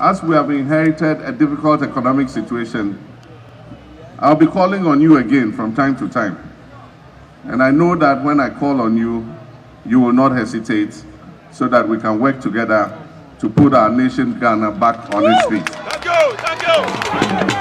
as we have inherited a difficult economic situation, I'll be calling on you again from time to time. And I know that when I call on you, you will not hesitate, so that we can work together to put our nation Ghana back on its feet. Thank you. Thank you.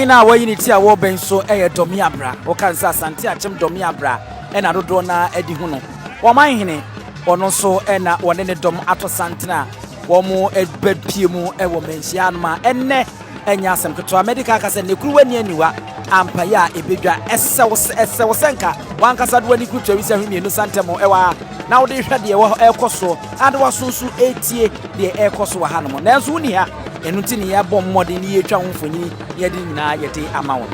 na wayiniti a Opemsuo domiabra o kansa asante achem domiabra na dodo na edi hu no woman hene ono so na wone ne dom ato santena wo mo ebepie mu wo menhia no ma enne enya asem keto medical kase ne kuruwani aniwa ampa ya ebedwa esewo senka wankasa do ani kutwa wi se hwemienu santemo ewa na wo de hwede ye wo ekoso ade wasunsu etie de ekoso wa hanom na enso uni ha enuti ne ya bom modern ni yetwa honfonyi ye de nyina ye de ama wo.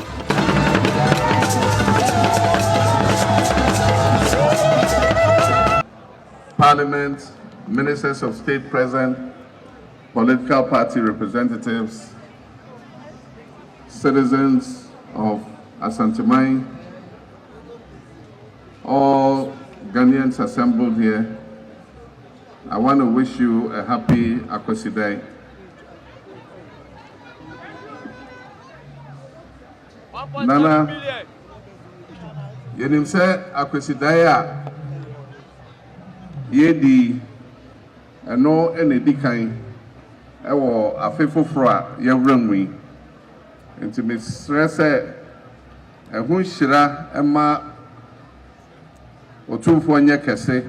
Parliament, ministers of state present, political party representatives, citizens of Asantehehe, all Ghanaians assembled here, I want to wish you a happy Akwesi Day. Nana, yenim se Akwesi Day a yedi eno enedikan ewo afefoforo a yewranwi enti mesrɛ sɛ ɛho hyira ɛma Otumfuor nyɛ kɛse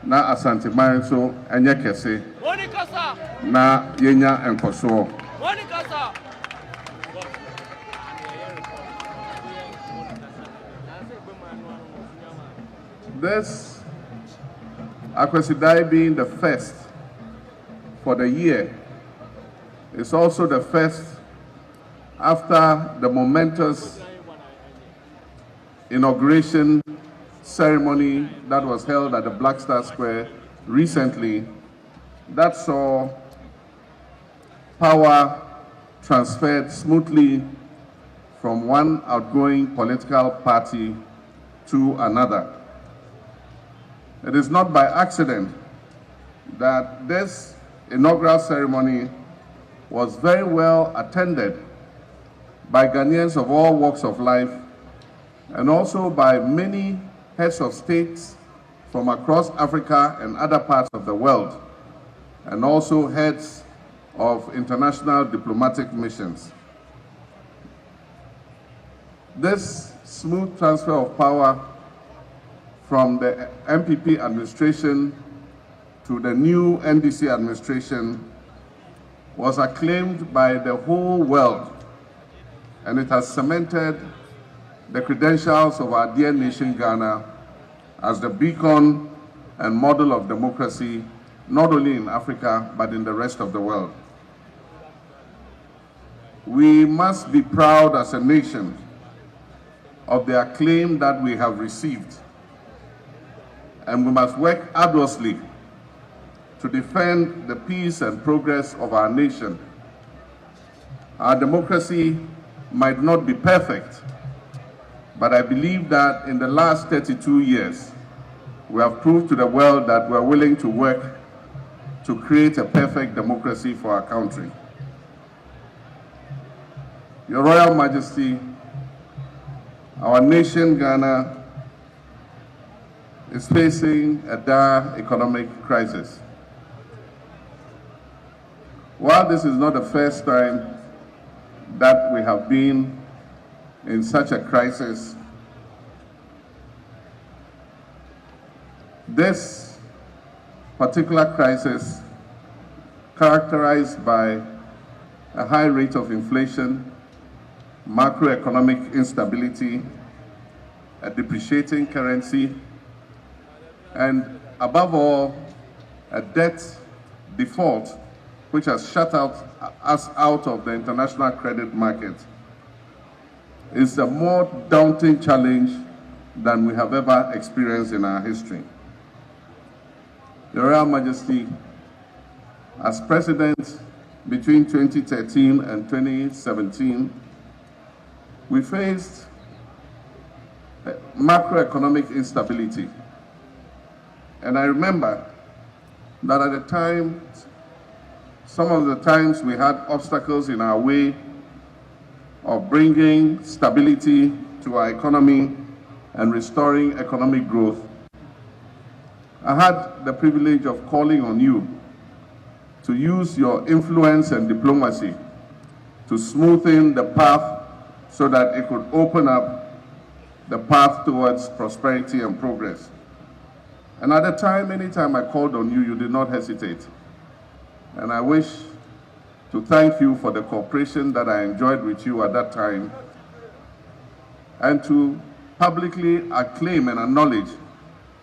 na Asantehehe nso ɛnyɛ kɛse na yenya nkɔsoɔ. This Akwesi Day being the first for the year is also the first after the momentous inauguration ceremony that was held at the Black Star Square recently that saw power transferred smoothly from one outgoing political party to another. It is not by accident that this inaugural ceremony was very well attended by Ghanaians of all walks of life and also by many heads of states from across Africa and other parts of the world, and also heads of international diplomatic missions. This smooth transfer of power from the MPP administration to the new NDC administration was acclaimed by the whole world, and it has cemented the credentials of our dear nation Ghana as the beacon and model of democracy, not only in Africa, but in the rest of the world. We must be proud as a nation of the acclaim that we have received, and we must work arduously to defend the peace and progress of our nation. Our democracy might not be perfect, but I believe that in the last 32 years, we have proved to the world that we are willing to work to create a perfect democracy for our country. Your Royal Majesty, our nation, Ghana, is facing a dire economic crisis. While this is not the first time that we have been in such a crisis, this particular crisis, characterized by a high rate of inflation, macroeconomic instability, a depreciating currency, and above all, a debt default which has shut us out of the international credit market, is a more daunting challenge than we have ever experienced in our history. Your Royal Majesty, as President between 2013 and 2017, we faced macroeconomic instability. And I remember that at the time, some of the times we had obstacles in our way of bringing stability to our economy and restoring economic growth. I had the privilege of calling on you to use your influence and diplomacy to smoothen the path so that it could open up the path towards prosperity and progress. And at the time, anytime I called on you, you did not hesitate. And I wish to thank you for the cooperation that I enjoyed with you at that time, and to publicly acclaim and acknowledge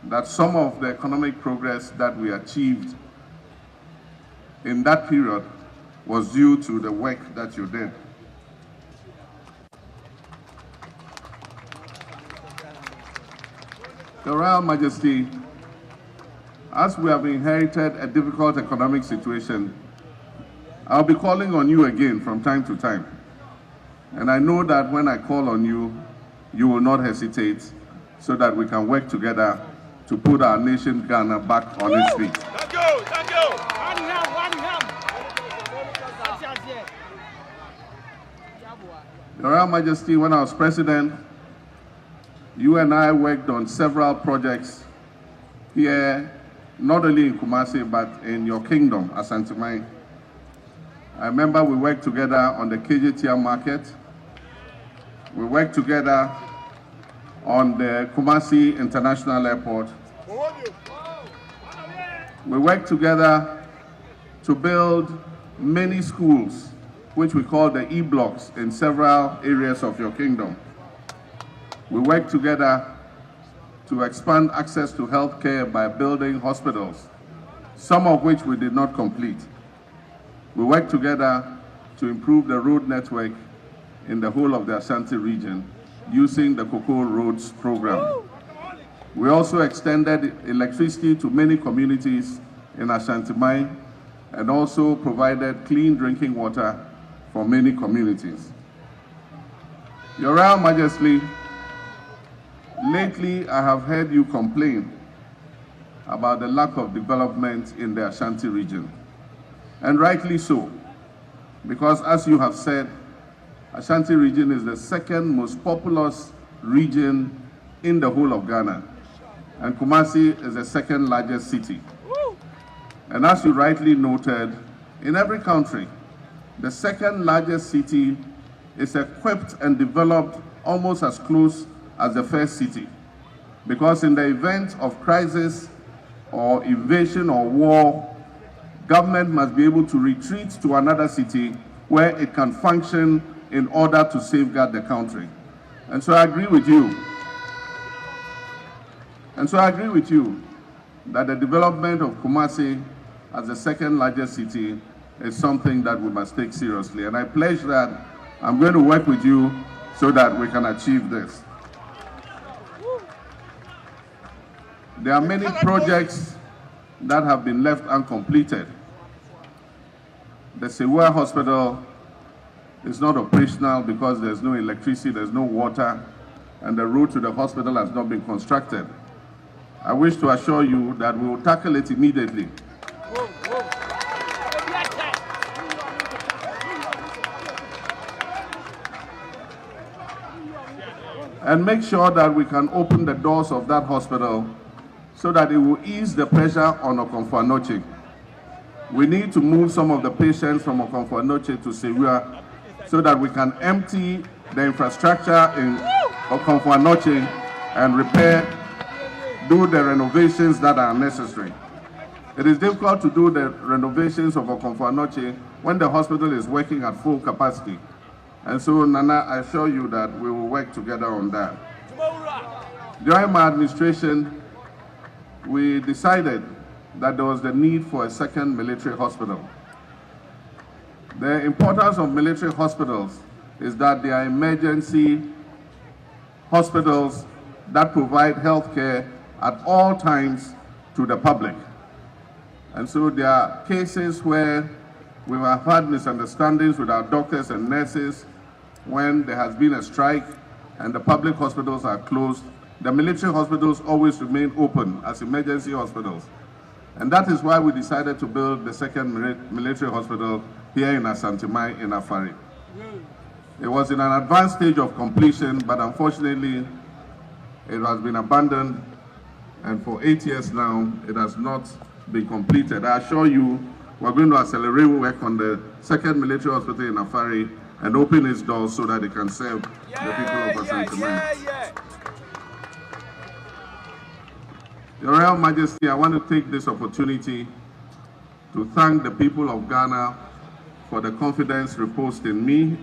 that some of the economic progress that we achieved in that period was due to the work that you did. Your Royal Majesty, as we have inherited a difficult economic situation, I'll be calling on you again from time to time. And I know that when I call on you, you will not hesitate, so that we can work together to put our nation Ghana back on its feet. Thank you, thank you. Your Royal Majesty, when I was president, you and I worked on several projects here, not only in Kumasi, but in your kingdom, Asantehehe. I remember we worked together on the KJTR market. We worked together on the Kumasi International Airport. We worked together to build many schools, which we call the E-blocks, in several areas of your kingdom. We worked together to expand access to healthcare by building hospitals, some of which we did not complete. We worked together to improve the road network in the whole of the Ashanti region using the Cocoa Roads program. We also extended electricity to many communities in Ashanti and also provided clean drinking water for many communities. Your Royal Majesty, lately I have heard you complain about the lack of development in the Ashanti region. And rightly so, because as you have said, Ashanti region is the second most populous region in the whole of Ghana. And Kumasi is the second largest city. And as you rightly noted, in every country, the second largest city is equipped and developed almost as close as the first city. Because in the event of crisis or invasion or war, government must be able to retreat to another city where it can function in order to safeguard the country. And so I agree with you. That the development of Kumasi as the second largest city is something that we must take seriously. And I pledge that I'm going to work with you so that we can achieve this. There are many projects that have been left uncompleted. The Sewua Hospital is not operational because there's no electricity, there's no water, and the road to the hospital has not been constructed. I wish to assure you that we will tackle it immediately. And make sure that we can open the doors of that hospital so that it will ease the pressure on Otumfuor. We need to move some of the patients from Otumfuor to Sewua so that we can empty the infrastructure in Otumfuor and repair, do the renovations that are necessary. It is difficult to do the renovations of Otumfuor when the hospital is working at full capacity. And so, Nana, I assure you that we will work together on that. During my administration, we decided that there was the need for a second military hospital. The importance of military hospitals is that they are emergency hospitals that provide health care at all times to the public. And so there are cases where we have had misunderstandings with our doctors and nurses when there has been a strike and the public hospitals are closed. The military hospitals always remain open as emergency hospitals. And that is why we decided to build the second military hospital here in Asantehehe in Afari. It was in an advanced stage of completion, but unfortunately, it has been abandoned, and for 8 years now, it has not been completed. I assure you, we're going to accelerate work on the second military hospital in Afari and open its doors so that it can serve the people of Asantehehe. Your Royal Majesty, I want to take this opportunity to thank the people of Ghana for the confidence reposed in me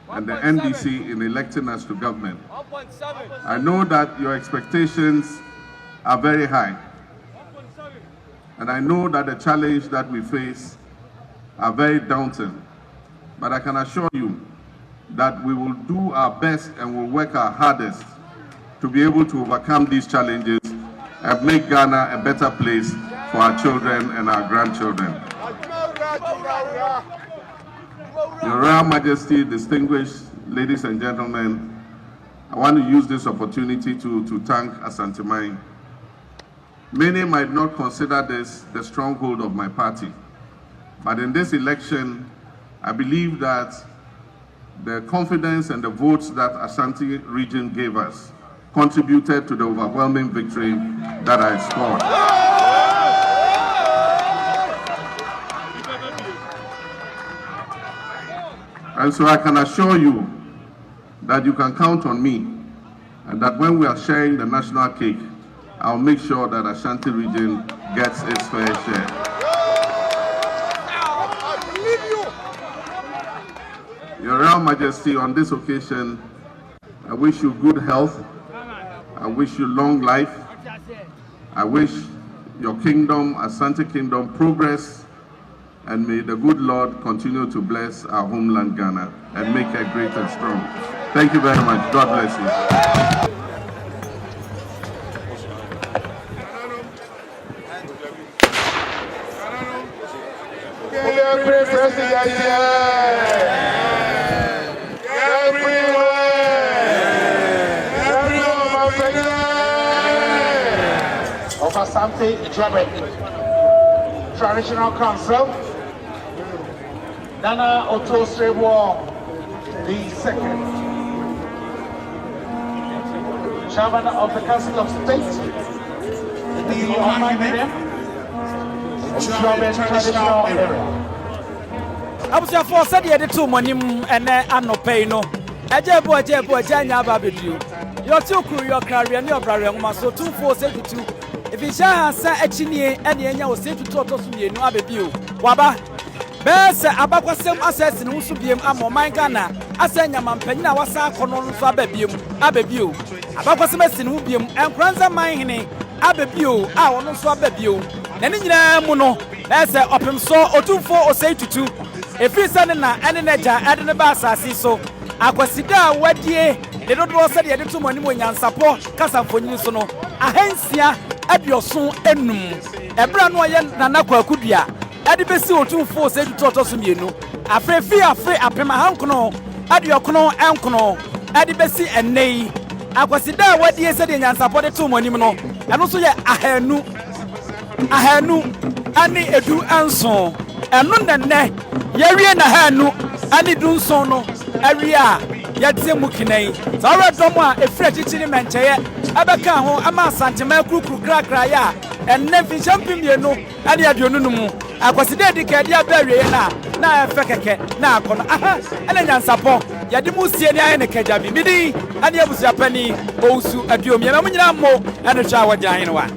and the NDC in electing us to government. I know that your expectations are very high, and I know that the challenge that we face are very daunting. But I can assure you that we will do our best and will work our hardest to be able to overcome these challenges and make Ghana a better place for our children and our grandchildren. Your Royal Majesty, distinguished ladies and gentlemen, I want to use this opportunity to thank Asantehehe. Many might not consider this the stronghold of my party, but in this election, I believe that the confidence and the votes that Ashanti region gave us contributed to the overwhelming victory that I scored. And so I can assure you that you can count on me, and that when we are sharing the national cake, I'll make sure that Ashanti region gets its fair share. Your Royal Majesty, on this occasion, I wish you good health. I wish you long life. I wish your kingdom, Asante Kingdom, progress, and may the good Lord continue to bless our homeland Ghana and make it great and strong. Thank you very much. God bless you. Asante Traditional Council, Nana Otumfuor the second, Chairman of the Council of State, the Mahama Traditional Area. Abusuafo said ye de to monim ene anopai no ajebu anya ba bedu yo ti okuru yo krawe ne obrare ngoma so Otumfuor say tutu if you sha sa achinie ene anya o say tutu otoso mienu abebio waba bese abakwasem assess ne usu biem amoman Ghana asenya mampanyina wasa akono no so abebio abakwasem asine hu biem enkranza man hene abebio a wono so abebio na ne nyina mu no bese Opemsuo Otumfuor o say tutu efisa ne na ene neja ade ne ba asase so akwasida wadie de dodo se de to mani mo nyansapo kasamfonyi so no ahansia abioso enum ebra no ye nana kwakudua ade besi Otumfuor se du toto so mienu afrefi apema hankono adiokono enkono ade besi enei akwasida wadie se de nyansapo de to mani no eno so ye ahanu ani edu anso eno nenne yawie na hanu ani du nso no awia yadze mukinai zawra domo a efra chichiri mencheye abeka ho ama asantema kurukuru krakra ya enne fi champimie no ani aduonu numu akwaside dikade abawie na efe keke na akono aha ene nyansapo yade musie ni aye ne kajabi midi ani abusu apani ousu aduom ye ma munyina mo ene twa wajan no wa